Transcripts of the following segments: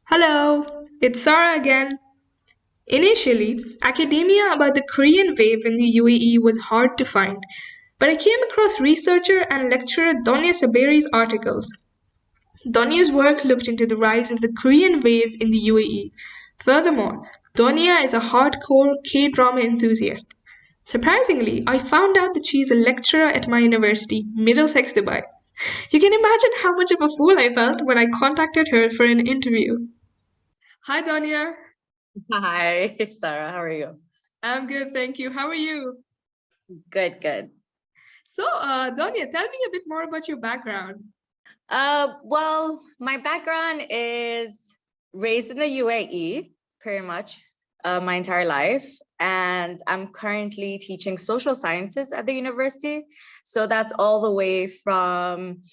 Hello, it's Sarah again. Initially, academia about the Korean wave in the UAE was hard to find, but I came across researcher and lecturer Donya Saberi's articles. Donya's work looked into the rise of the Korean wave in the UAE. Furthermore, Donya is a hardcore K drama enthusiast. Surprisingly, I found out that she is a lecturer at my university, Middlesex, Dubai. You can imagine how much of a fool I felt when I contacted her for an interview. Hi, Donya. Hi, Sarah. How are you? I'm good, thank you. How are you? Good, good. So, Donya, tell me a bit more about your background. Well, my background is raised in the UAE, pretty much my entire life, and I'm currently teaching social sciences at the university. So that's all the way from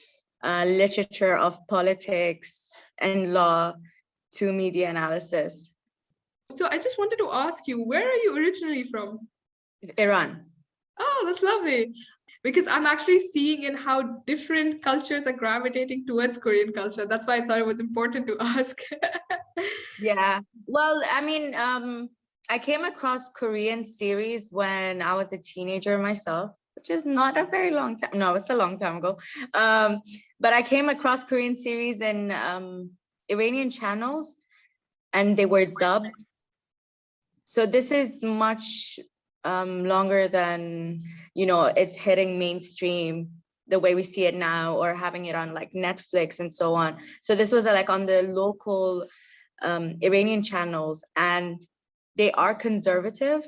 literature of politics and law to media analysis. So, I just wanted to ask you, where are you originally from? Iran. Oh, that's lovely. Because I'm actually seeing in how different cultures are gravitating towards Korean culture. That's why I thought it was important to ask. Yeah. Well, I mean, I came across Korean series when I was a teenager myself, which is not a very long time. No, it's a long time ago. But I came across Korean series in Iranian channels and they were dubbed. So this is much longer than, it's hitting mainstream the way we see it now, or having it on like Netflix and so on. So this was like on the local Iranian channels, and they are conservative.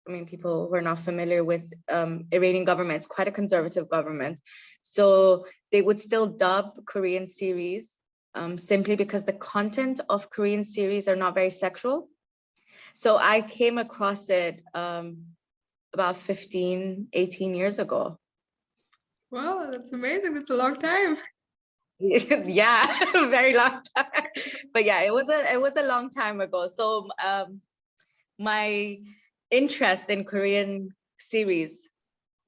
I mean, people who are not familiar with Iranian government, it's quite a conservative government. So they would still dub Korean series simply because the content of Korean series are not very sexual. So I came across it about 15, 18 years ago. Wow, that's amazing. That's a long time. Yeah, very long time. But yeah, it was a long time ago. So my interest in Korean series,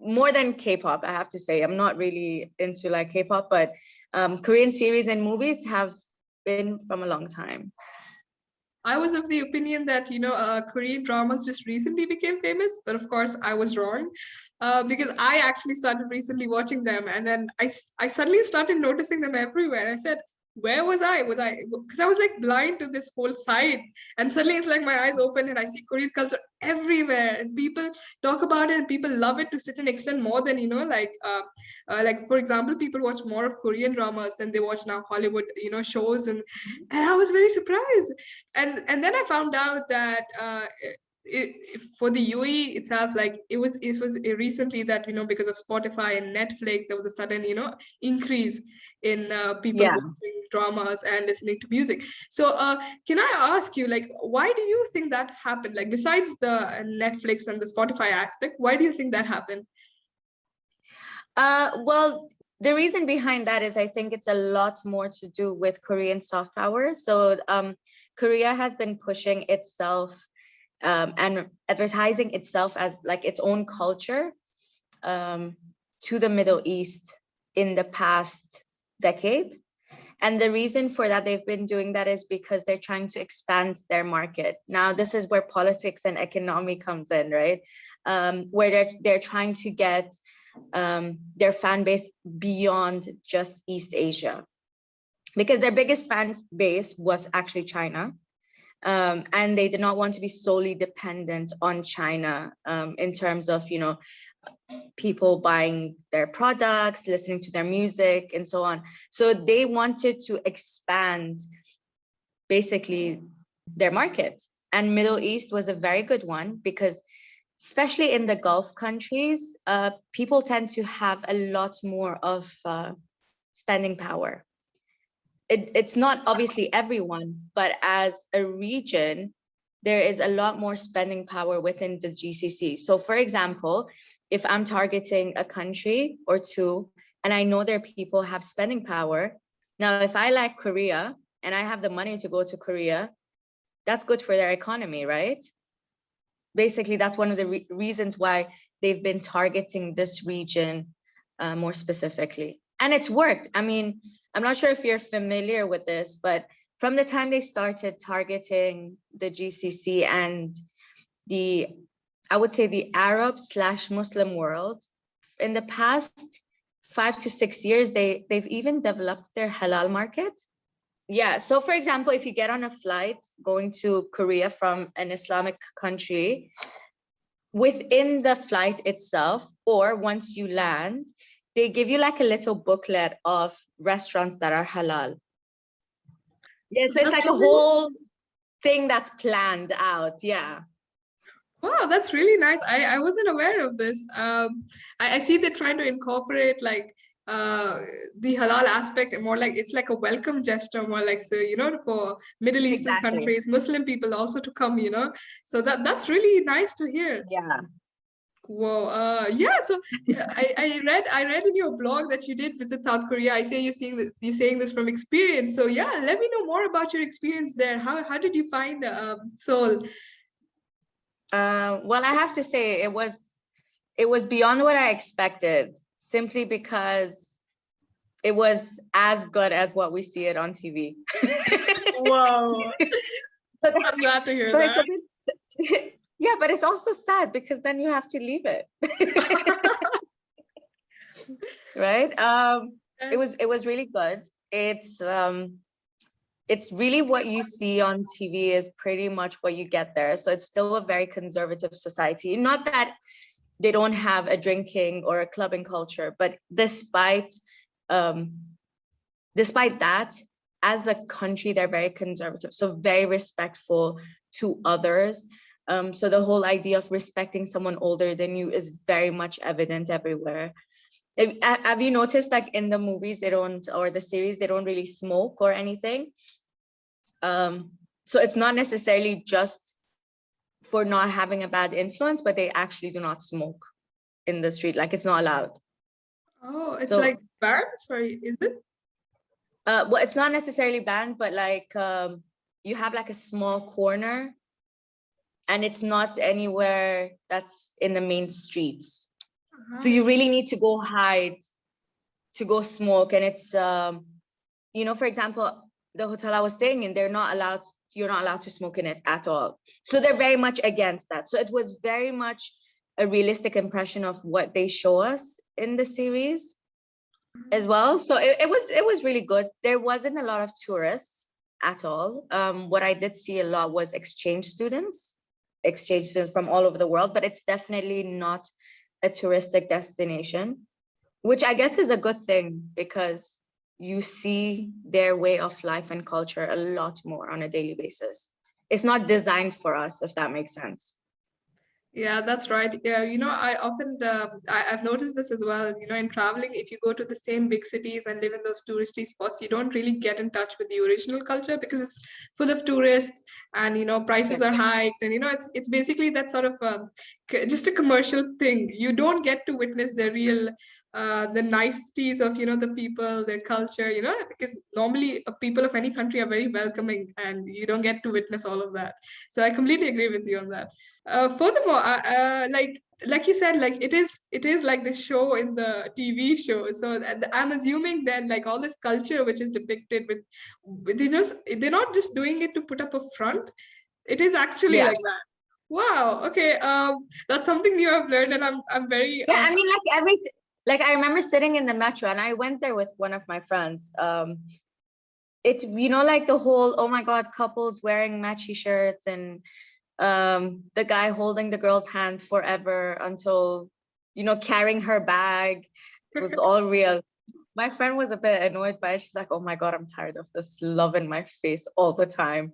more than K-pop, I have to say, I'm not really into like K-pop, but Korean series and movies have been from a long time. I was of the opinion that Korean dramas just recently became famous, but of course I was wrong, because I actually started recently watching them, and then I suddenly started noticing them everywhere. I said, "Where was I? Was I?" Because I was like blind to this whole side, and suddenly it's like my eyes open and I see Korean culture everywhere, and people talk about it, and people love it to such an extent more than like for example, people watch more of Korean dramas than they watch now Hollywood shows, and I was very surprised, and then I found out that for the UAE itself, like it was recently that because of Spotify and Netflix, there was a sudden increase in people Yeah. watching dramas and listening to music. So can I ask you, like, why do you think that happened? Like, besides the Netflix and the Spotify aspect, why do you think that happened? Well, the reason behind that is I think it's a lot more to do with Korean soft power. So Korea has been pushing itself and advertising itself as like its own culture to the Middle East in the past decade. And the reason for that they've been doing that is because they're trying to expand their market. Now, this is where politics and economy comes in, right? Where they're trying to get their fan base beyond just East Asia, because their biggest fan base was actually China. And they did not want to be solely dependent on China in terms of, people buying their products, listening to their music, and so on. So they wanted to expand basically their market. And Middle East was a very good one because especially in the Gulf countries, people tend to have a lot more of spending power. It's not obviously everyone, but as a region, there is a lot more spending power within the GCC. So for example, if I'm targeting a country or two, and I know their people have spending power, now if I like Korea and I have the money to go to Korea, that's good for their economy, right? Basically, that's one of the reasons why they've been targeting this region more specifically. And it's worked. I mean, I'm not sure if you're familiar with this, but from the time they started targeting the GCC and I would say the Arab/Muslim world, in the past 5 to 6 years, they've even developed their halal market. Yeah, so for example, if you get on a flight going to Korea from an Islamic country, within the flight itself, or once you land, they give you like a little booklet of restaurants that are halal. Yeah, so it's like a whole thing that's planned out. Yeah. Wow, that's really nice. I wasn't aware of this. I see they're trying to incorporate like the halal aspect more like it's like a welcome gesture, more like, so for Middle Eastern countries, Muslim people also to come, so that's really nice to hear. Yeah. Whoa, yeah. So I read in your blog that you did visit South Korea. I say you're saying this from experience. So yeah, let me know more about your experience there. How did you find Seoul? Well, I have to say it was beyond what I expected, simply because it was as good as what we see it on TV. Whoa. I'm glad to hear that. Yeah, but it's also sad because then you have to leave it. Right? It was really good. It's really what you see on TV is pretty much what you get there. So it's still a very conservative society. Not that they don't have a drinking or a clubbing culture, but despite that, as a country, they're very conservative, so very respectful to others. So the whole idea of respecting someone older than you is very much evident everywhere. Have you noticed, like in the movies, or the series, they don't really smoke or anything? So it's not necessarily just for not having a bad influence, but they actually do not smoke in the street. Like, it's not allowed. Oh, it's like banned? Sorry, is it? Well, it's not necessarily banned, but like you have like a small corner, and it's not anywhere that's in the main streets. So you really need to go hide to go smoke. And it's for example, the hotel I was staying in, you're not allowed to smoke in it at all. So they're very much against that. So it was very much a realistic impression of what they show us in the series as well. So it was really good. There wasn't a lot of tourists at all. What I did see a lot was exchange students from all over the world, but it's definitely not a touristic destination, which I guess is a good thing, because you see their way of life and culture a lot more on a daily basis. It's not designed for us, if that makes sense. Yeah, that's right. Yeah, I often I've noticed this as well. In traveling, if you go to the same big cities and live in those touristy spots, you don't really get in touch with the original culture because it's full of tourists, and prices are hiked, and it's basically that sort of just a commercial thing. You don't get to witness the real the niceties of the people, their culture, because normally people of any country are very welcoming, and you don't get to witness all of that. So I completely agree with you on that. Furthermore, like you said, like it is like the show in the TV show. So I'm assuming then, like, all this culture which is depicted with they're not just doing it to put up a front. It is actually like that. Wow. Okay. That's something new I've learned, and I'm very. Yeah, I mean, like everything. Like, I remember sitting in the metro, and I went there with one of my friends. It's like the whole, oh my God, couples wearing matchy shirts, and the guy holding the girl's hand forever until carrying her bag. It was all real. My friend was a bit annoyed by it. She's like, oh my God, I'm tired of this love in my face all the time.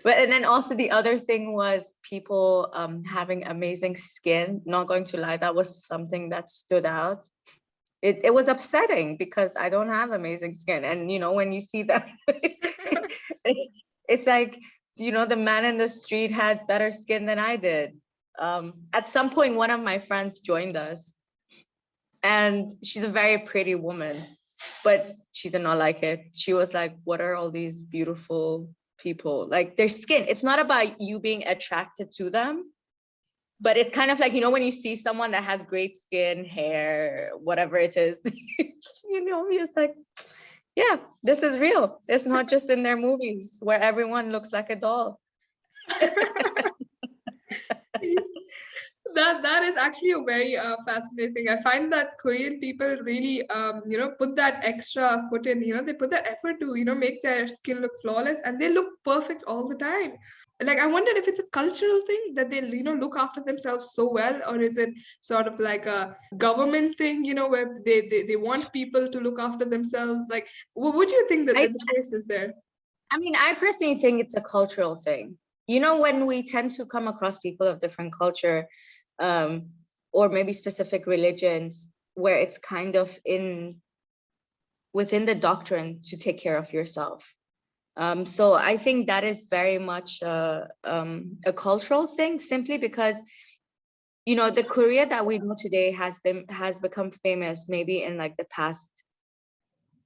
But and then also the other thing was people having amazing skin. Not going to lie, that was something that stood out. It was upsetting because I don't have amazing skin, and when you see that, it's like the man in the street had better skin than I did. At some point, one of my friends joined us, and she's a very pretty woman, but she did not like it. She was like, what are all these beautiful people, like their skin? It's not about you being attracted to them, but it's kind of like, when you see someone that has great skin, hair, whatever it is, you're just like, yeah, this is real. It's not just in their movies where everyone looks like a doll. That is actually a very fascinating thing. I find that Korean people really put that extra foot in. They put that effort to make their skin look flawless, and they look perfect all the time. Like, I wondered if it's a cultural thing that they look after themselves so well, or is it sort of like a government thing, where they want people to look after themselves. Like, what do you think that I, the case is there? I mean, I personally think it's a cultural thing. When we tend to come across people of different culture, um, or maybe specific religions, where it's kind of within the doctrine to take care of yourself. So I think that is very much a cultural thing, simply because the Korea that we know today has become famous maybe in like the past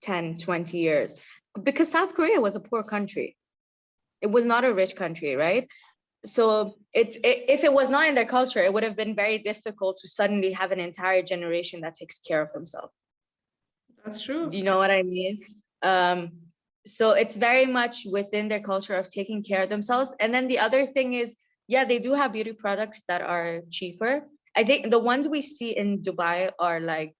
10, 20 years, because South Korea was a poor country. It was not a rich country, right? So if it was not in their culture, it would have been very difficult to suddenly have an entire generation that takes care of themselves. That's true. Do you know what I mean? So it's very much within their culture of taking care of themselves. And then the other thing is, yeah, they do have beauty products that are cheaper. I think the ones we see in Dubai are like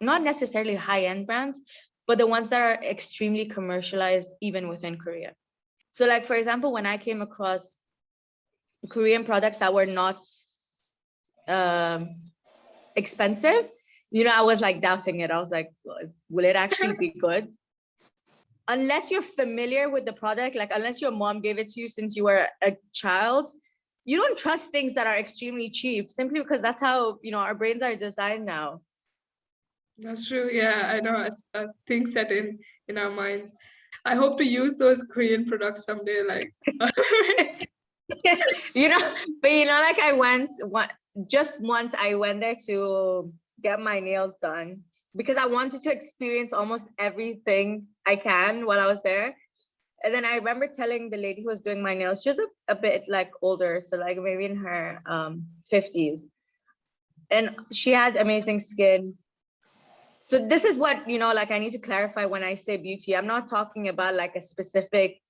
not necessarily high-end brands, but the ones that are extremely commercialized even within Korea. So like, for example, when I came across Korean products that were not expensive, I was like doubting it. I was like, will it actually be good? Unless you're familiar with the product, like unless your mom gave it to you since you were a child, you don't trust things that are extremely cheap, simply because that's how, our brains are designed now. That's true. Yeah, I know. It's a thing set in our minds. I hope to use those Korean products someday. Like, Like just once I went there to get my nails done because I wanted to experience almost everything I can while I was there. And then I remember telling the lady who was doing my nails, she was a bit like older, so like maybe in her 50s. And she had amazing skin. So this is what, like I need to clarify when I say beauty. I'm not talking about like a specific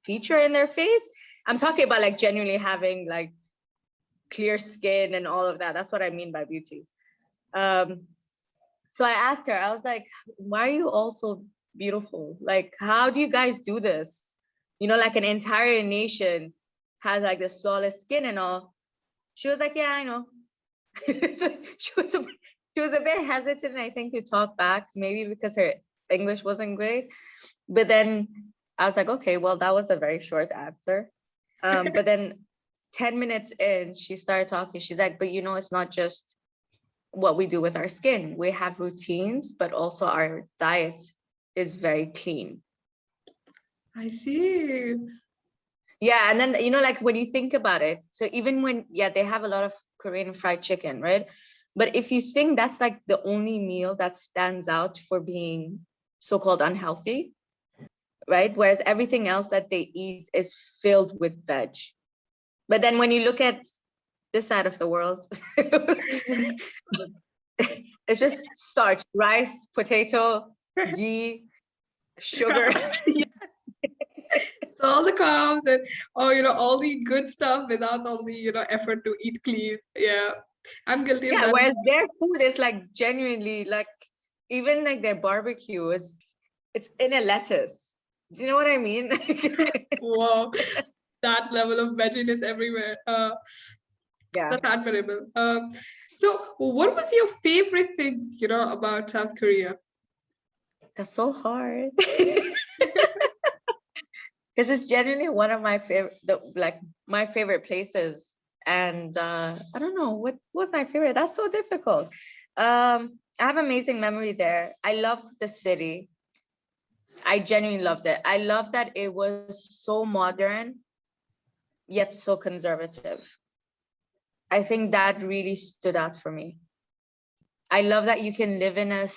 feature in their face. I'm talking about like genuinely having like clear skin and all of that. That's what I mean by beauty. So I asked her, I was like, why are you all so beautiful? Like, how do you guys do this? Like an entire nation has like this flawless skin and all. She was like, yeah, I know. So she was a bit hesitant, I think, to talk back, maybe because her English wasn't great. But then I was like, okay, well, that was a very short answer. But then 10 minutes in, she started talking. She's like, but it's not just what we do with our skin. We have routines, but also our diet is very clean. I see. Yeah, and then like when you think about it, so even when they have a lot of Korean fried chicken, right? But if you think that's like the only meal that stands out for being so-called unhealthy, right? Whereas everything else that they eat is filled with veg. But then when you look at this side of the world, it's just starch, rice, potato, ghee, sugar. Yeah. So all the carbs and all the good stuff without all the effort to eat clean. Yeah, I'm guilty of Yeah, that. whereas their food is like genuinely like, even like their barbecue is, it's in a lettuce. Do you know what I mean? Wow, that level of vegginess everywhere. Yeah, That's admirable. So what was your favorite thing, about South Korea? that's so hard. Because it's genuinely one of my favorite, my favorite places. And I don't know what was my favorite. That's so difficult. I have amazing memory there. I loved the city. I genuinely loved it. I love that it was so modern yet so conservative. I think that really stood out for me. I love that you can live in a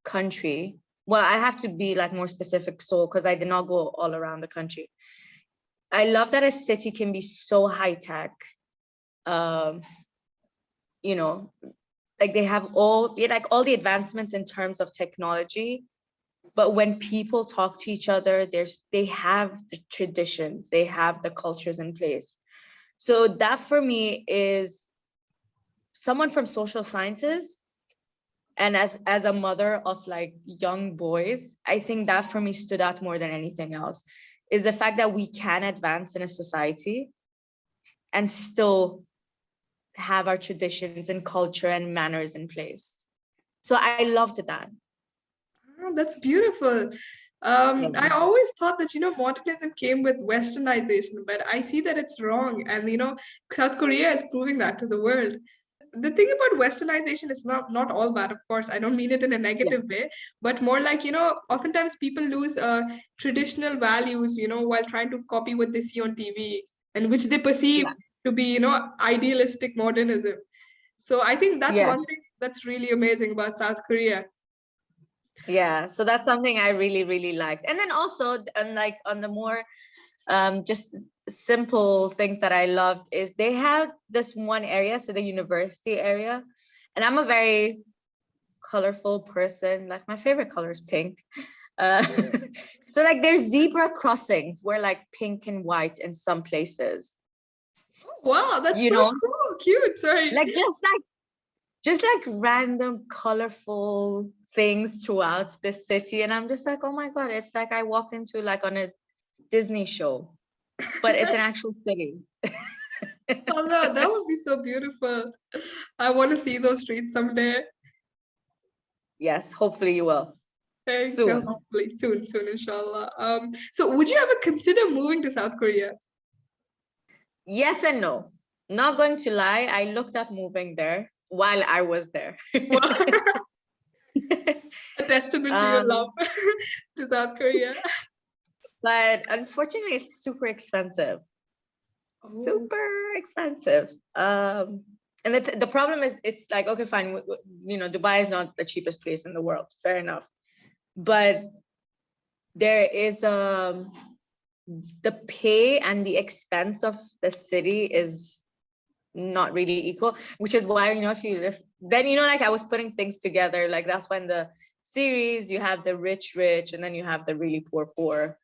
country. Well, I have to be like more specific, so because I did not go all around the country. I love that a city can be so high tech. Um, like they have all the advancements in terms of technology, But when people talk to each other, they have the traditions, they have the cultures in place. So that for me is someone from social sciences, and as a mother of like young boys, I think that for me stood out more than anything else, is the fact that we can advance in a society and still have our traditions and culture and manners in place. So I loved that. Oh, that's beautiful. I always thought that, modernism came with westernization, but I see that it's wrong. And, South Korea is proving that to the world. The thing about westernization is not all bad, of course. I don't mean it in a Yeah. negative way, but more like, oftentimes people lose traditional values, while trying to copy what they see on TV and which they perceive Yeah. to be, idealistic modernism. So I think that's Yeah. one thing that's really amazing about South Korea. Yeah. So that's something I really, really liked. And then also, and like on the more just simple things that I loved is they had this one area, so the university area, and I'm a very colorful person. Like my favorite color is pink. Uh, so like there's zebra crossings where like pink and white in some places, Oh, wow, that's you so know, cool, cute. Sorry. like just like random colorful things throughout the city. And I'm just like, oh my God, it's like I walked into like on a Disney show, but it's an actual city. Oh no, that would be so beautiful. I want to see those streets someday. Yes, hopefully you will Thank you. soon. Hopefully soon, inshallah. So would you ever consider moving to South Korea? Yes and no. Not going to lie, I looked up moving there while I was there. Wow. A testament to your love um, to South Korea. but unfortunately, it's super expensive. Oh, Super expensive. And the problem is, it's like, okay, fine, Dubai is not the cheapest place in the world. Fair enough. But there is the pay and the expense of the city is not really equal, which is why, if you live, then, like I was putting things together, like that's when the series, you have the rich, and then you have the really poor.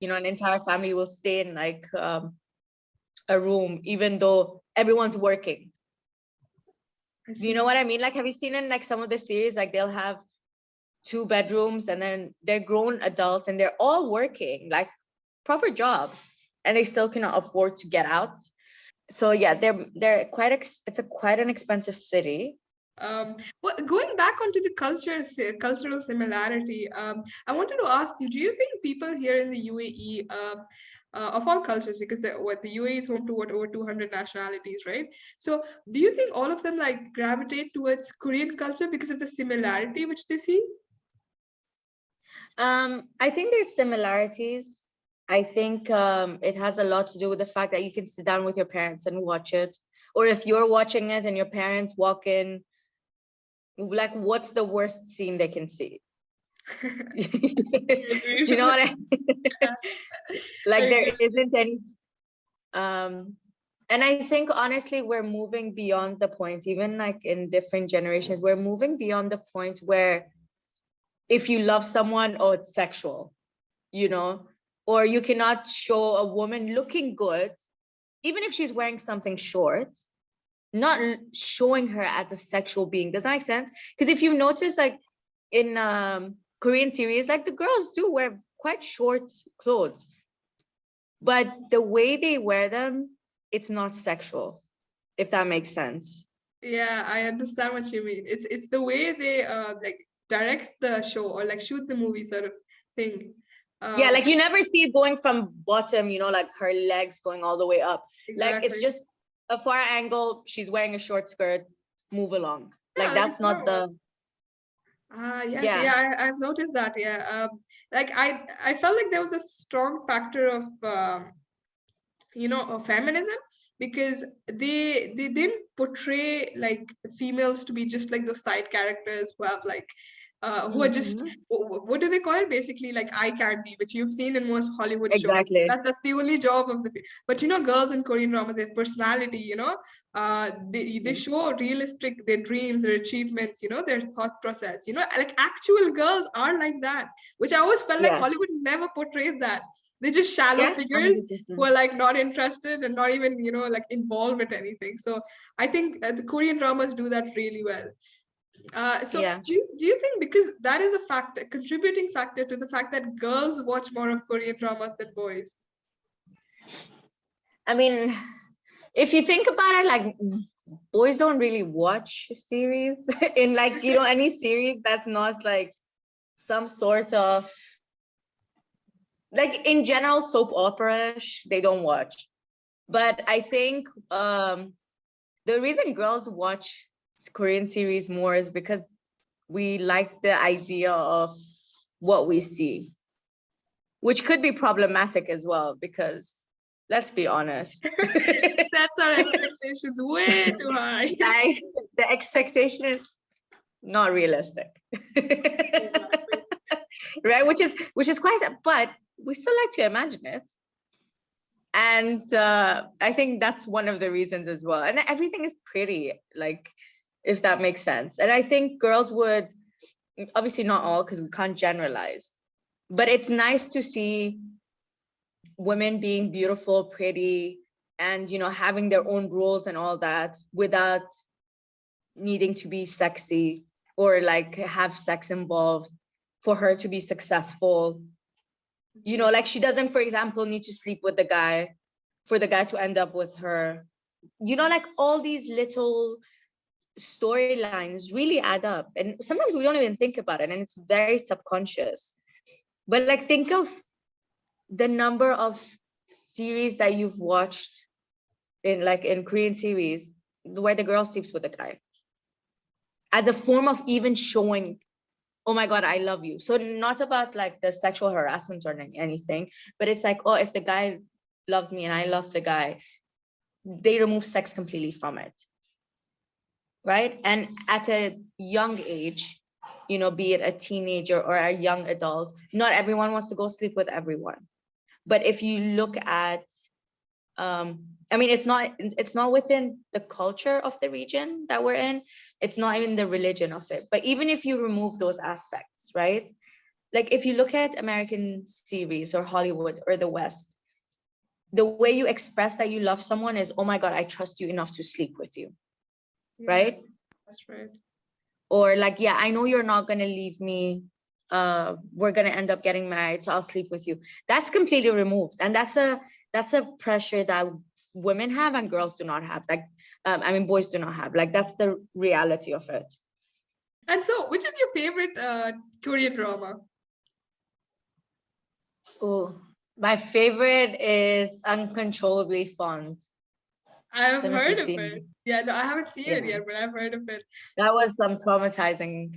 An entire family will stay in like a room, even though everyone's working. I Do you see. know what I mean? Like, have you seen in like some of the series, like they'll have 2 bedrooms and then they're grown adults and they're all working, like proper jobs, and they still cannot afford to get out. So yeah, they're it's quite an expensive city. Well, going back onto the cultural similarity, I wanted to ask you: do you think people here in the UAE, of all cultures, because the UAE is home to over 200 nationalities, right? So, do you think all of them like gravitate towards Korean culture because of the similarity which they see? I think there's similarities. I think it has a lot to do with the fact that you can sit down with your parents and watch it, or if you're watching it and your parents walk in, like what's the worst scene they can see? I You know agree. what I I like? There agree. isn't any and I think honestly we're moving beyond the point, even like in different generations, we're moving beyond the point where if you love someone, oh, it's sexual, or you cannot show a woman looking good even if she's wearing something short, not showing her as a sexual being. Does that make sense? Because if you notice, like in Korean series, like the girls do wear quite short clothes, but the way they wear them, it's not sexual, if that makes sense. Yeah, I understand what you mean. It's the way they like direct the show or like shoot the movie sort of thing. Yeah, Um, like you never see it going from bottom, like her legs going all the way up. Like it's exactly. just a far angle, she's wearing a short skirt, move along. Yeah, Like like that's it's not normal. the, Ah, yes, yeah. yeah, I've noticed that. Yeah, like I felt like there was a strong factor of of feminism because they didn't portray like females to be just like those side characters who have like who are just, Mhm. what do they call it? Basically like eye candy, which you've seen in most Hollywood shows. Exactly. That's the only job of the. But girls in Korean dramas, they have personality. They Mhm. show realistic their dreams, their achievements. Their thought process. Like actual girls are like that, which I always felt like Yeah. Hollywood never portrays that. They're just shallow Yeah. figures who 100%. are like not interested and not even like involved with anything. So I think the Korean dramas do that really well. So Yeah. do you think, because that is a factor, contributing factor to the fact that girls watch more of Korean dramas than boys? I mean, if you think about it, like boys don't really watch series in like, any series that's not like some sort of like in general soap opera they don't watch. But I think the reason girls watch Korean series more is because we like the idea of what we see, which could be problematic as well, because let's be honest. Sets our expectations way too high. Like the expectation is not realistic. Exactly. Right, which is quite, but we still like to imagine it. And I think that's one of the reasons as well. And everything is pretty, like, if that makes sense. And I think girls would, obviously not all, because we can't generalize, but it's nice to see women being beautiful, pretty, and having their own roles and all that without needing to be sexy or like have sex involved for her to be successful. Like she doesn't, for example, need to sleep with the guy for the guy to end up with her. Like all these little storylines really add up. And sometimes we don't even think about it, and it's very subconscious. But like think of the number of series that you've watched in Korean series where the girl sleeps with the guy as a form of even showing, oh my God, I love you. So not about like the sexual harassment or anything, but it's like, oh, if the guy loves me and I love the guy, they remove sex completely from it. Right. And at a young age, be it a teenager or a young adult, not everyone wants to go sleep with everyone. But if you look at, I mean, it's not within the culture of the region that we're in. It's not even the religion of it. But even if you remove those aspects, right? Like if you look at American series or Hollywood or the West, the way you express that you love someone is, oh my God, I trust you enough to sleep with you. Yeah, right? that's right. Or like, yeah, I know you're not gonna leave me. We're gonna end up getting married, so I'll sleep with you. That's completely removed, and that's a pressure that women have and girls do not have. Like, I mean, boys do not have. Like, that's the reality of it. And so, which is your favorite Korean drama? Oh, my favorite is Uncontrollably Fond. I've Don't know if heard you've of seen it. it. Yeah, no, I haven't seen it Yeah, yet, but I've heard of it. that was some traumatizing.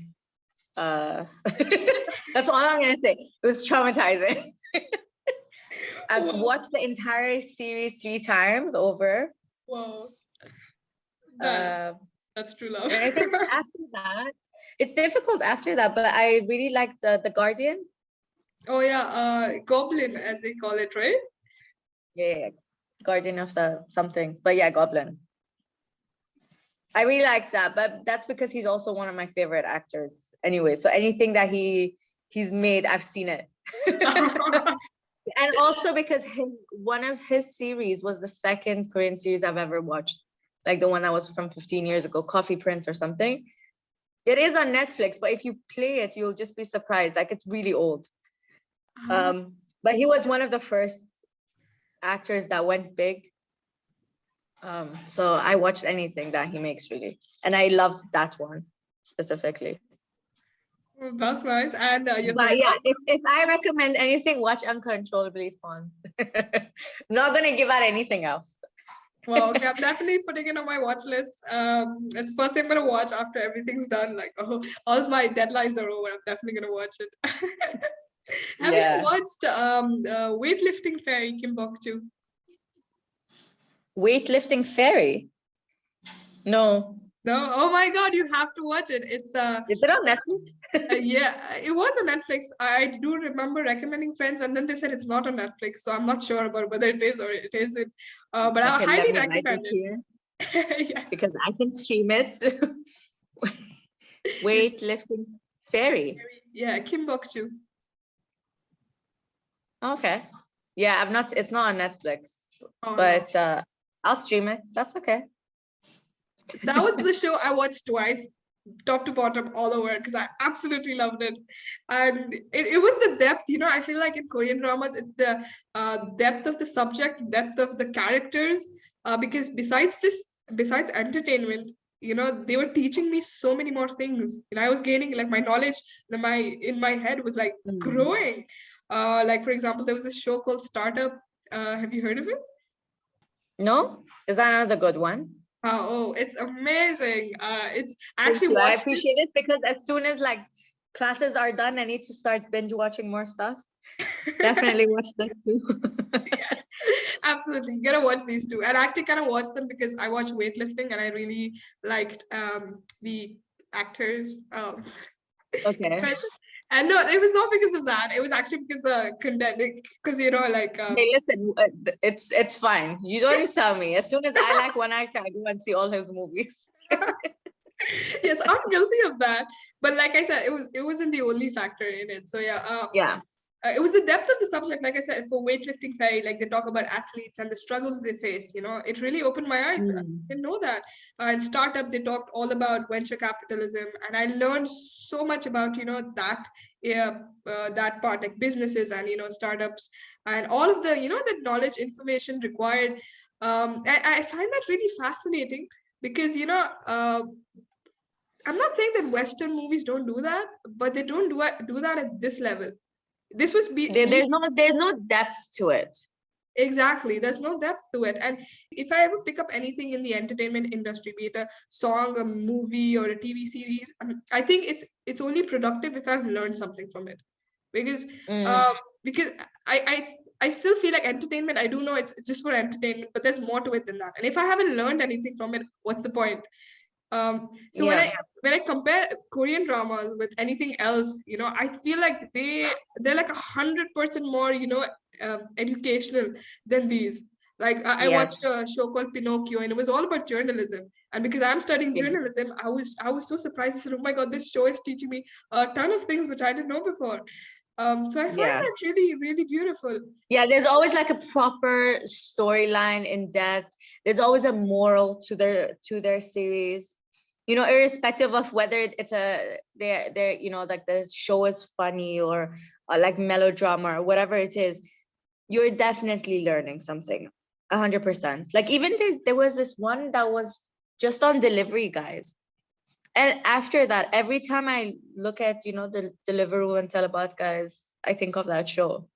That's all I'm gonna say. It was traumatizing. I've Wow. watched the entire series 3 times over. Wow. That Uh, that's true love. and I think after that, it's difficult after that, but I really liked the Guardian. Oh yeah, Goblin as they call it, right? Yeah, Guardian of the something. But yeah, Goblin. I really like that, but that's because he's also one of my favorite actors. Anyway, so anything that he's made, I've seen it. And also because one of his series was the second Korean series I've ever watched, like the one that was from 15 years ago, Coffee Prince or something. It is on Netflix, but if you play it, you'll just be surprised. Like it's really old. But he was one of the first actors that went big. So I watched anything that he makes really, and I loved that one specifically. That's nice. And your But third yeah, one? if I recommend anything, watch Uncontrollably Fond. Not gonna give out anything else. Well, okay, I'm definitely putting it on my watch list. It's the first thing I'm gonna watch after everything's done. Like, oh, all of my deadlines are over. I'm definitely gonna watch it. Have you Yeah. watched Weightlifting Fairy Kim Weightlifting Fairy? No. No, oh my God, you have to watch it. It's Is it on Netflix? yeah, it was on Netflix. I do remember recommending friends, and then they said it's not on Netflix, so I'm not sure about whether it is or it isn't. But I Okay, let highly me write it recommend it. here Yes. because I can stream it. Weightlifting fairy. Yeah, Kim Bok-chu. Okay. Yeah, it's not on Netflix, Oh no. but I'll stream it. That's okay. That was the show I watched twice, top to bottom, all over, because I absolutely loved it. And it was the depth, I feel like in Korean dramas, it's the depth of the subject, depth of the characters, because besides entertainment, they were teaching me so many more things. And I was gaining like my knowledge, in my head was like Mm. growing. Like for example, there was a show called Startup. Have you heard of it? No? Is that another good one? Oh, it's amazing. It's I Thank actually you. I watched it. appreciate it because as soon as like classes are done, I need to start binge watching more stuff. Definitely watch that too. Yes, absolutely. You gotta watch these two. And I actually kind of watched them because I watched weightlifting and I really liked the actors. Okay. And no, it was not because of that. It was actually because the content, because like Hey, listen, it's fine. You don't need to tell me. As soon as I like one actor, I go and see all his movies. yes, I'm guilty of that. But like I said, it wasn't the only factor in it. So yeah, Yeah. it was the depth of the subject. Like I said, for weightlifting ferry, like they talk about athletes and the struggles they face. It really opened my eyes. I Mm. didn't know that. In startup, they talked all about venture capitalism, and I learned so much about that that part, like businesses and startups and all of the knowledge information required. I find that really fascinating because I'm not saying that Western movies don't do that, but they don't do that at this level. This was me. There's no depth to it. Exactly. There's no depth to it. And if I ever pick up anything in the entertainment industry, be it a song, a movie, or a TV series, I think it's only productive if I've learned something from it. Because Mm. um, because I still feel like entertainment, I do know it's just for entertainment, but there's more to it than that. And if I haven't learned anything from it, what's the point? So when Yeah. I compare Korean dramas with anything else, I feel like they're like 100% more, educational than these. Like I watched Yes. a show called Pinocchio, and it was all about journalism. And because I'm studying Yeah. journalism, I was so surprised. I said, "Oh my God, this show is teaching me a ton of things which I didn't know before." So I find Yeah. that really, really beautiful. Yeah, there's always like a proper storyline in depth. There's always a moral to their series. Irrespective of whether it's they're like the show is funny or like melodrama or whatever it is, you're definitely learning something. 100%. Like even there was this one that was just on delivery guys. And after that, every time I look at, the Deliveroo and Telepath guys, I think of that show.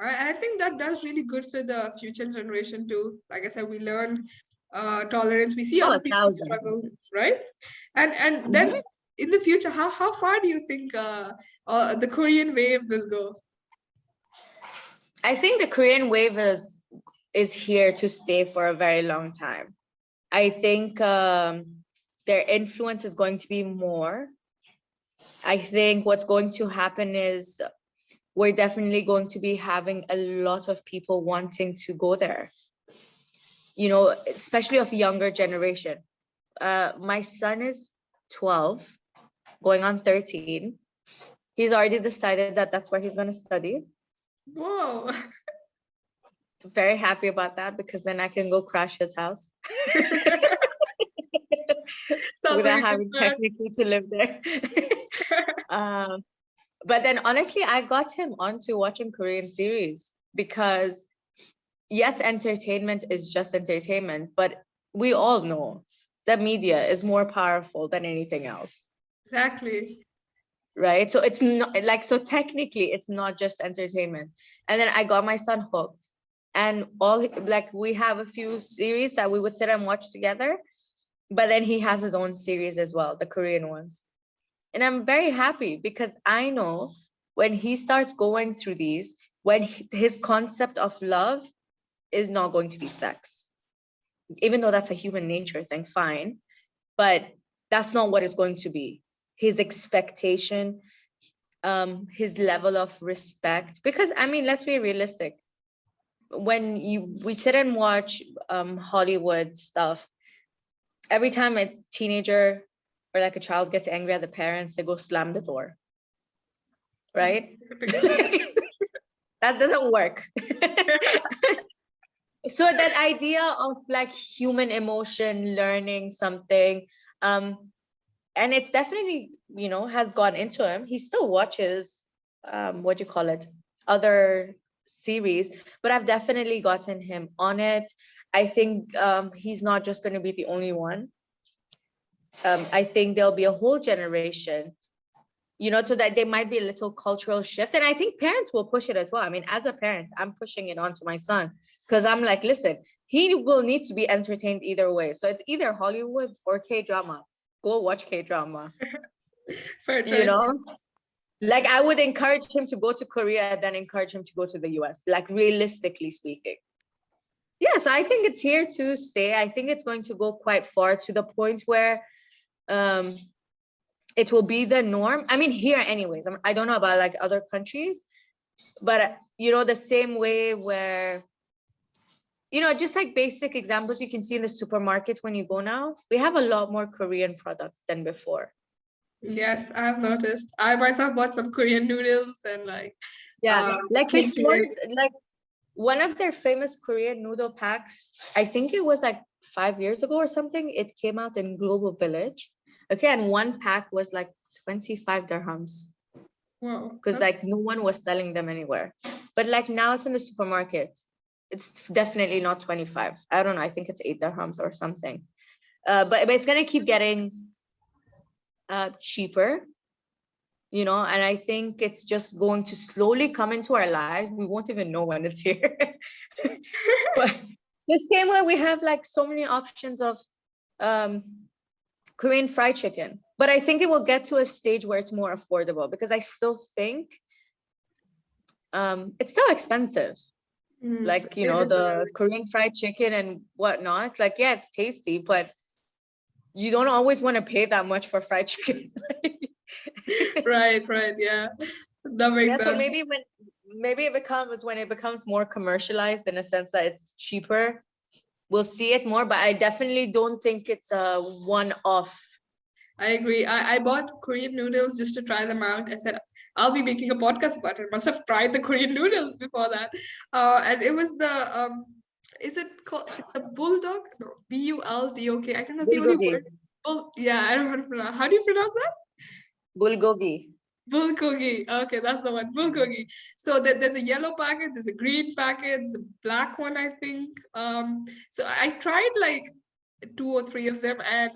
I think that does really good for the future generation too. Like I said, we learn tolerance. We see Oh, other a people thousand struggle, percent. right? And then Mhm. in the future, how far do you think the Korean wave will go? I think the Korean wave is here to stay for a very long time. I think their influence is going to be more. I think what's going to happen is we're definitely going to be having a lot of people wanting to go there, especially of younger generation. My son is 12, going on 13. He's already decided that that's where he's going to study. Whoa. Very happy about that because then I can go crash his house Sounds without like a good having plan. technically to live there. um, but then honestly, I got him onto watching Korean series because yes, entertainment is just entertainment, but we all know that media is more powerful than anything else. Exactly. Right? So it's not like, so technically it's not just entertainment. And then I got my son hooked, and like we have a few series that we would sit and watch together, but then he has his own series as well, the Korean ones. And I'm very happy because I know when he starts going through these, when his concept of love is not going to be sex, even though that's a human nature thing, fine. but that's not what it's going to be. His expectation, his level of respect, because I mean, let's be realistic. When we sit and watch Hollywood stuff, every time a teenager or like a child gets angry at the parents, they go slam the door, right? That doesn't work. So that idea of like human emotion, learning something, and it's definitely, has gone into him. He still watches, what do you call it, other series, but I've definitely gotten him on it. I think he's not just going to be the only one. I think there'll be a whole generation, so that there might be a little cultural shift. And I think parents will push it as well. I mean, as a parent, I'm pushing it onto my son because I'm like, listen, he will need to be entertained either way. So it's either Hollywood or K-drama. Go watch K-drama. Fair choice. Like I would encourage him to go to Korea, then encourage him to go to the US, like realistically speaking. Yes, I think it's here to stay. I think it's going to go quite far to the point where it will be the norm. I mean, here anyways, I don't know about like other countries, but the same way where, just like basic examples you can see in the supermarket when you go now, we have a lot more Korean products than before. Yes, I've noticed. I myself bought some Korean noodles and like like before, skincare. like one of their famous Korean noodle packs, I think it was like 5 years ago or something, it came out in Global Village. Okay, and one pack was like 25 dirhams. Wow. Because like no one was selling them anywhere. But like now it's in the supermarket. It's definitely not 25. I don't know. I think it's 8 dirhams or something. But it's gonna keep getting cheaper, and I think it's just going to slowly come into our lives. We won't even know when it's here. But the same way we have like so many options of Korean fried chicken, but I think it will get to a stage where it's more affordable, because I still think it's still expensive. Like, the Korean fried chicken and whatnot, like, yeah, it's tasty, but you don't always want to pay that much for fried chicken. Right, yeah, that makes sense. So maybe when it becomes more commercialized, in a sense that it's cheaper, we'll see it more, but I definitely don't think it's a one-off. I agree. I bought Korean noodles just to try them out. I said, I'll be making a podcast about it. Must have tried the Korean noodles before that. And it was the, is it called the bulldog? No, Buldok. I think that's the only word. Yeah, I don't know how to pronounce. How do you pronounce that? Bulgogi. Bulgogi. Okay, that's the one. Bulgogi. So there's a yellow packet, there's a green packet, there's a black one, I think. So I tried like 2 or 3 of them, and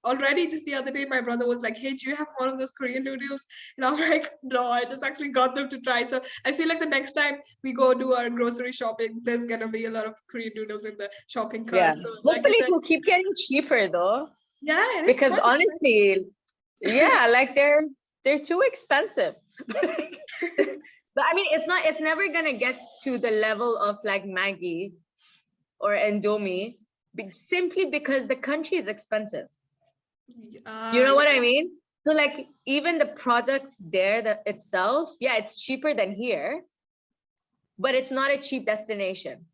already just the other day my brother was like, hey, do you have one of those Korean noodles? And I'm like, no, I just actually got them to try. So I feel like the next time we go do our grocery shopping, there's gonna be a lot of Korean noodles in the shopping cart. Yeah. So hopefully it will keep getting cheaper though. Yeah, because honestly, yeah, like they're too expensive. But I mean, it's never gonna get to the level of like Maggi or Indomie, simply because the country is expensive. You know what I mean? So like even the products there that itself, yeah, it's cheaper than here, but it's not a cheap destination.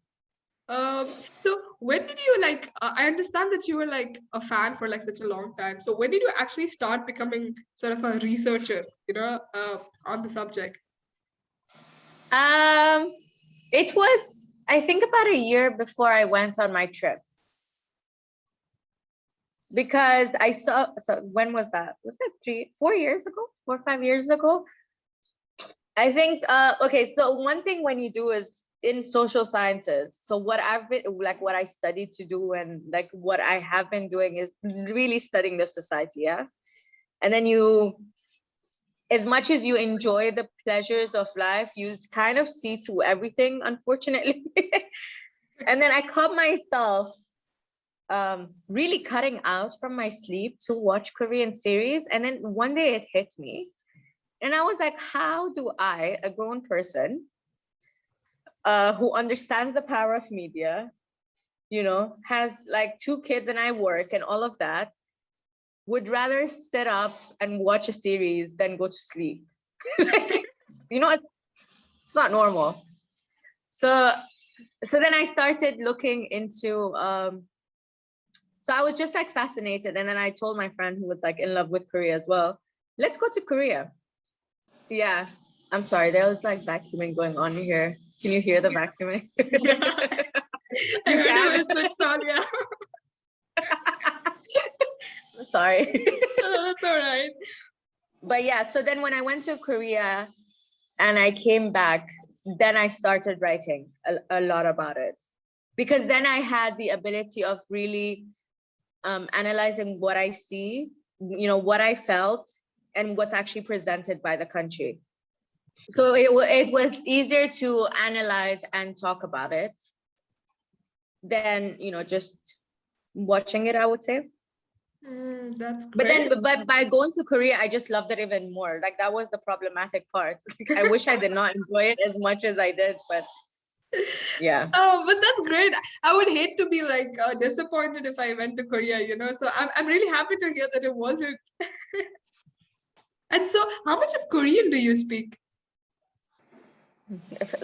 So when did you like, I understand that you were like a fan for like such a long time. So when did you actually start becoming sort of a researcher, on the subject? It was, I think, about a year before I went on my trip. Because I saw, so when was that? Was it 4 years ago? 4 or 5 years ago? I think, okay, so one thing when you do is in social sciences. So what I've been, like what I studied to do and like what I have been doing is really studying the society, yeah? And then as much as you enjoy the pleasures of life, you kind of see through everything, unfortunately. And then I caught myself really cutting out from my sleep to watch Korean series. And then one day it hit me. And I was like, how do I, a grown person who understands the power of media, has like 2 kids and I work and all of that, would rather sit up and watch a series than go to sleep. Like, it's not normal. So then I started looking into so I was just like fascinated, and then I told my friend who was like in love with Korea as well, let's go to Korea. Yeah, I'm sorry, there was like vacuuming going on here. Can you hear the vacuuming? Yeah. I You heard can. it switched on, yeah. Sorry. That's all right. But yeah, so then when I went to Korea and I came back, then I started writing a lot about it, because then I had the ability of really analyzing what I see, what I felt, and what's actually presented by the country. So it was easier to analyze and talk about it than just watching it, I would say. That's But great. then, but by going to Korea, I just loved it even more. Like, that was the problematic part. Like, I wish I did not enjoy it as much as I did, but yeah. Oh, but that's great. I would hate to be like disappointed if I went to Korea, So I'm really happy to hear that it wasn't. And so, how much of Korean do you speak?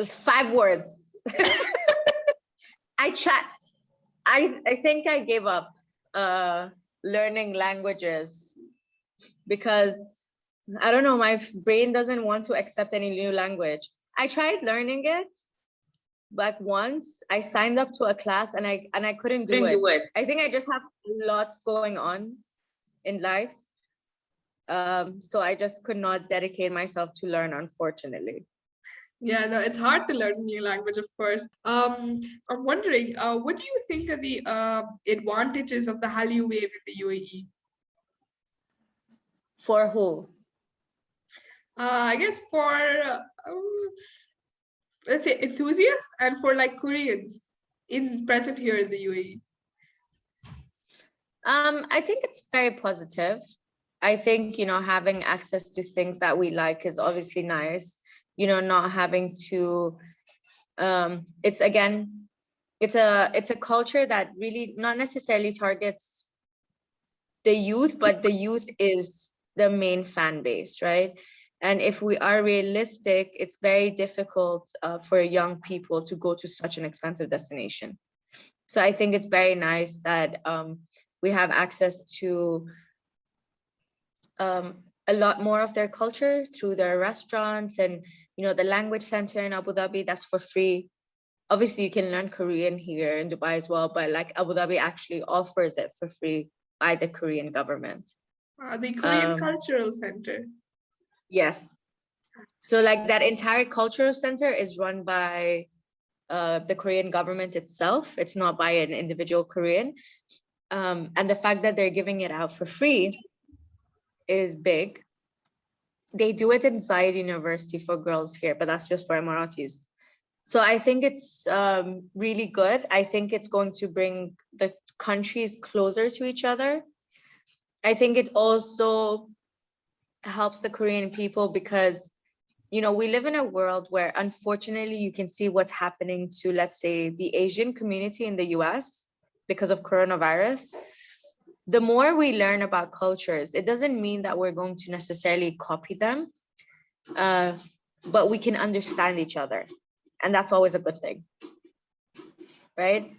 5 words. I think I gave up learning languages because I don't know, my brain doesn't want to accept any new language. I tried learning it, but once I signed up to a class and I couldn't do it. I think I just have a lot going on in life. So I just could not dedicate myself to learn, unfortunately. Yeah, no, it's hard to learn a new language, of course. I'm wondering, what do you think are the advantages of the Hallyu wave in the UAE? For who? I guess for let's say enthusiasts and for like Koreans in present here in the UAE. I think it's very positive. I think, having access to things that we like is obviously nice. Not having to, it's again, it's a culture that really not necessarily targets the youth, but the youth is the main fan base, right? And if we are realistic, it's very difficult for young people to go to such an expensive destination. So I think it's very nice that we have access to a lot more of their culture through their restaurants and, the language center in Abu Dhabi, that's for free. Obviously, you can learn Korean here in Dubai as well, but like Abu Dhabi actually offers it for free by the Korean government. The Korean Cultural Center. Yes. So like that entire cultural center is run by the Korean government itself. It's not by an individual Korean. And the fact that they're giving it out for free is big. They do it inside university for girls here, but that's just for Emiratis. So I think it's really good. I think it's going to bring the countries closer to each other. I think it also helps the Korean people because, we live in a world where unfortunately you can see what's happening to, let's say, the Asian community in the US because of coronavirus. The more we learn about cultures, it doesn't mean that we're going to necessarily copy them, but we can understand each other. And that's always a good thing, right?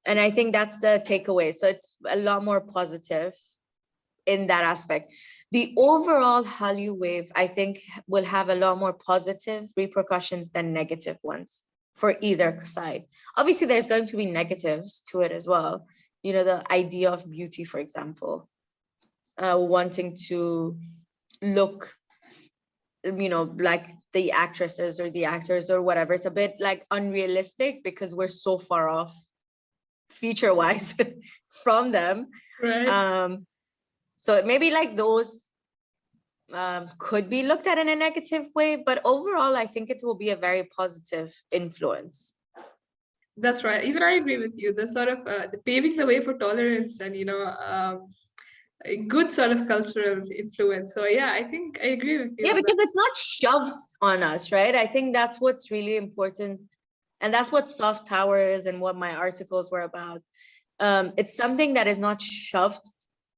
And I think that's the takeaway. So it's a lot more positive in that aspect. The overall Hallyu wave, I think, will have a lot more positive repercussions than negative ones for either side. Obviously, there's going to be negatives to it as well. The idea of beauty, for example, wanting to look, like the actresses or the actors or whatever. It's a bit like unrealistic because we're so far off feature-wise from them. Right. So maybe like those could be looked at in a negative way, but overall, I think it will be a very positive influence. That's right. Even I agree with you. The sort of the paving the way for tolerance and a good sort of cultural influence. So yeah, I think I agree with you. Yeah, On because that. it's not shoved on us, right? I think that's what's really important, and that's what soft power is, and what my articles were about. It's something that is not shoved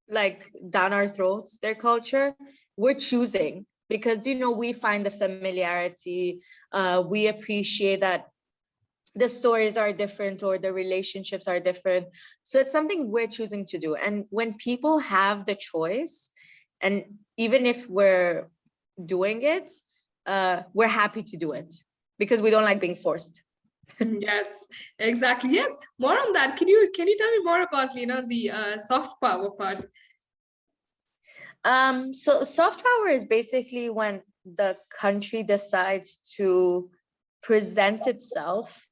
like down our throats, their culture. We're choosing because, you know, we find the familiarity, we appreciate that the stories are different or the relationships are different. So it's something we're choosing to do. And when people have the choice, and even if we're doing it, we're happy to do it because we don't like being forced. Yes, exactly. Yes, more on that. Can you tell me more about, the soft power part? So soft power is basically when the country decides to present itself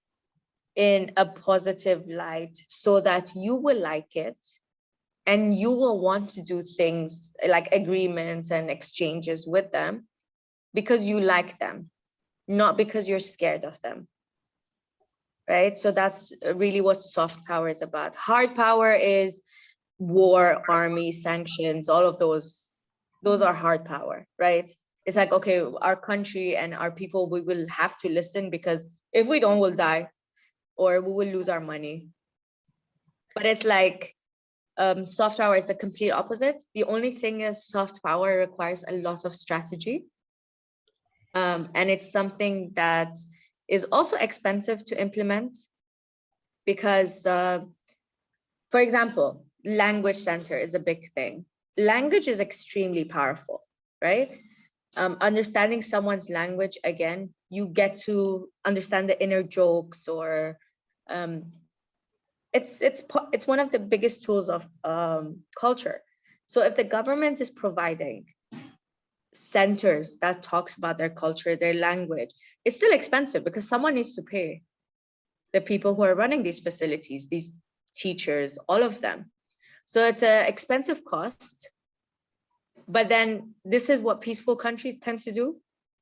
in a positive light so that you will like it and you will want to do things like agreements and exchanges with them because you like them, not because you're scared of them. Right? So that's really what soft power is about. Hard power is war, army, sanctions, all of those are hard power, right? It's like, okay, our country and our people, we will have to listen because if we don't, we'll die or we will lose our money. But it's like soft power is the complete opposite. The only thing is soft power requires a lot of strategy. And it's something that is also expensive to implement because, for example, language center is a big thing. Language is extremely powerful, right? Understanding someone's language, again, you get to understand the inner jokes or it's one of the biggest tools of culture. So if the government is providing centers that talks about their culture, their language, it's still expensive because someone needs to pay the people who are running these facilities, these teachers, all of them. So it's an expensive cost. But then this is what peaceful countries tend to do.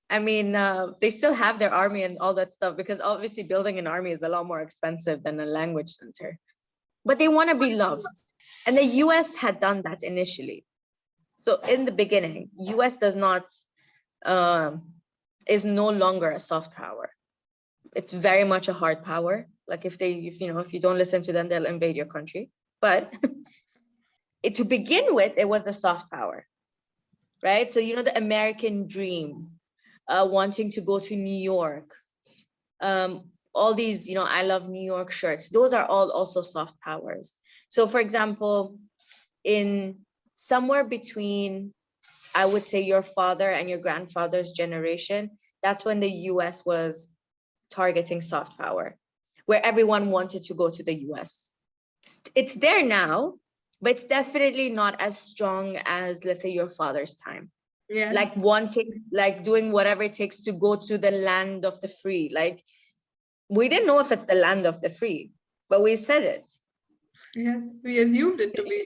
I mean, they still have their army and all that stuff because obviously building an army is a lot more expensive than a language center. But they want to be loved. And the US had done that initially. So in the beginning, US does not, is no longer a soft power. It's very much a hard power. Like if you don't listen to them, they'll invade your country. But to begin with, it was the soft power, right? So, the American dream, wanting to go to New York, all these, I love New York shirts, those are all also soft powers. So for example, in somewhere between, I would say, your father and your grandfather's generation, that's when the US was targeting soft power, where everyone wanted to go to the US. It's there now, but it's definitely not as strong as, let's say, your father's time. Yes. Like wanting, like doing whatever it takes to go to the land of the free. Like we didn't know if it's the land of the free, but we said it. Yes, we assumed it to be.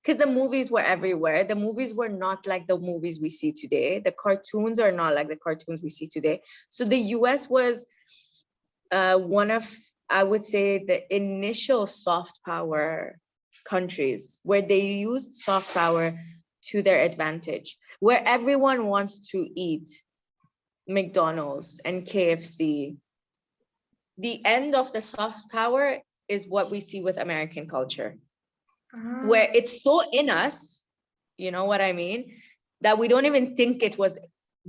Because the movies were everywhere. The movies were not like the movies we see today. The cartoons are not like the cartoons we see today. So the US was one of, I would say, the initial soft power countries where they used soft power to their advantage, where everyone wants to eat McDonald's and KFC. The end of the soft power is what we see with American culture, where it's so in us, you know what I mean, that we don't even think it was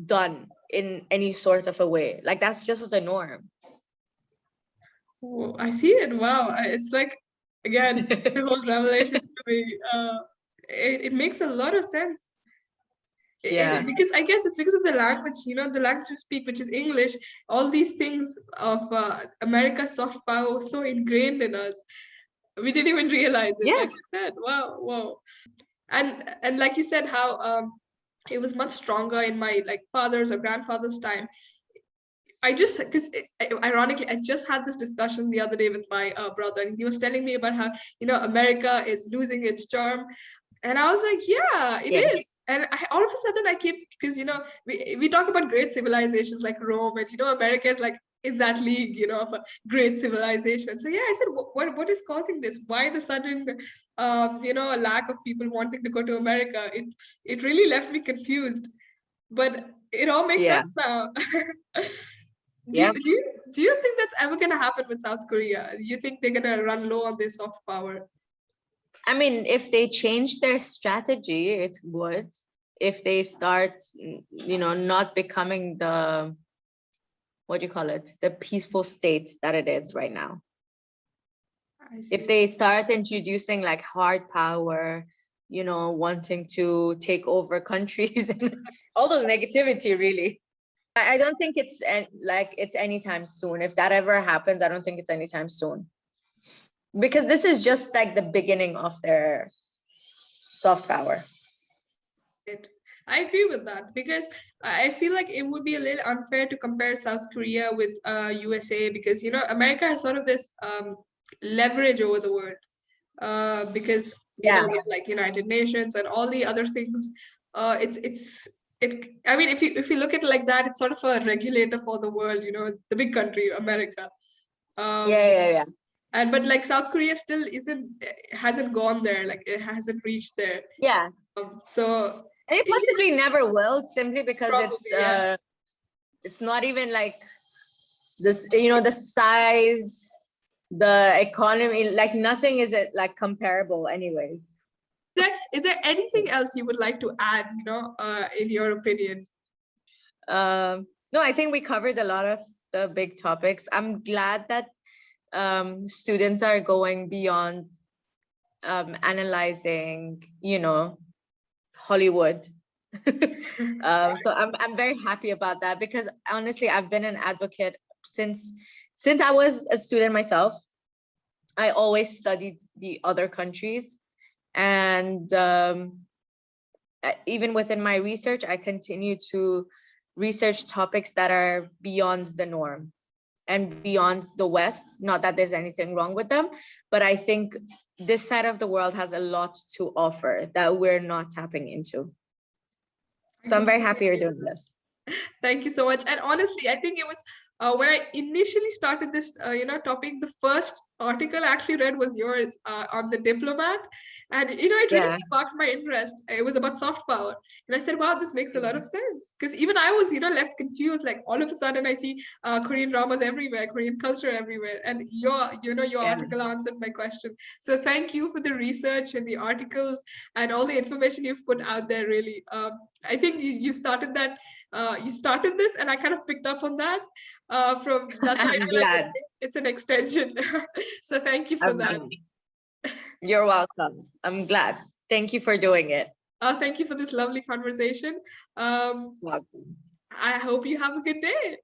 done in any sort of a way. Like that's just the norm. Oh, I see it. Wow. It's like, again, the whole revelation to me. It makes a lot of sense. Yeah. Because I guess it's because of the language, the language we speak, which is English. All these things of America's soft power was so ingrained in us. We didn't even realize it. Yeah. Like you said, wow. And like you said, how it was much stronger in my like father's or grandfather's time. I just, because ironically, I just had this discussion the other day with my brother, and he was telling me about how, America is losing its charm. And I was like, yeah, it Yeah. is. And all of a sudden I keep, because, we talk about great civilizations like Rome, and, America is like in that league, of a great civilization. So yeah, I said, what is causing this? Why the sudden, a lack of people wanting to go to America? It really left me confused, but it all makes Yeah. sense now. Do Yeah. you, do you do you think that's ever gonna happen with South Korea? Do you think they're gonna run low on their soft power? I mean, if they change their strategy, it would. If they start, not becoming the, what do you call it, the peaceful state that it is right now. If they start introducing like hard power, wanting to take over countries and all those negativity, really. I don't think it's anytime soon. If that ever happens, I don't think it's anytime soon. Because this is just like the beginning of their soft power. I agree with that because I feel like it would be a little unfair to compare South Korea with USA because America has sort of this leverage over the world because with like United Nations and all the other things, I mean if you look at it like that, it's sort of a regulator for the world, the big country America. Yeah. And but like South Korea still hasn't gone there, like it hasn't reached there. Yeah. So and it possibly never will, simply because probably, it's not even like this, the size, the economy, like nothing is it like comparable anyways. Is there anything else you would like to add, in your opinion? No, I think we covered a lot of the big topics. I'm glad that students are going beyond analyzing, Hollywood. So I'm very happy about that, because honestly, I've been an advocate since I was a student myself. I always studied the other countries, and even within my research, I continue to research topics that are beyond the norm and beyond the West. Not that there's anything wrong with them, but I think this side of the world has a lot to offer that we're not tapping into. So I'm very happy you're doing this. Thank you so much. And honestly, I think it was when I initially started this, topic, the first article I actually read was yours on the diplomat. And, it really sparked my interest. It was about soft power. And I said, wow, this makes a lot of sense. Because even I was, left confused. Like all of a sudden I see Korean dramas everywhere, Korean culture everywhere. And your article answered my question. So thank you for the research and the articles and all the information you've put out there, really. I think you started that. You started this, and I kind of picked up on that. From that's why I feel like it's an extension. So thank you for that. You're welcome. I'm glad. Thank you for doing it. Thank you for this lovely conversation. Welcome. I hope you have a good day.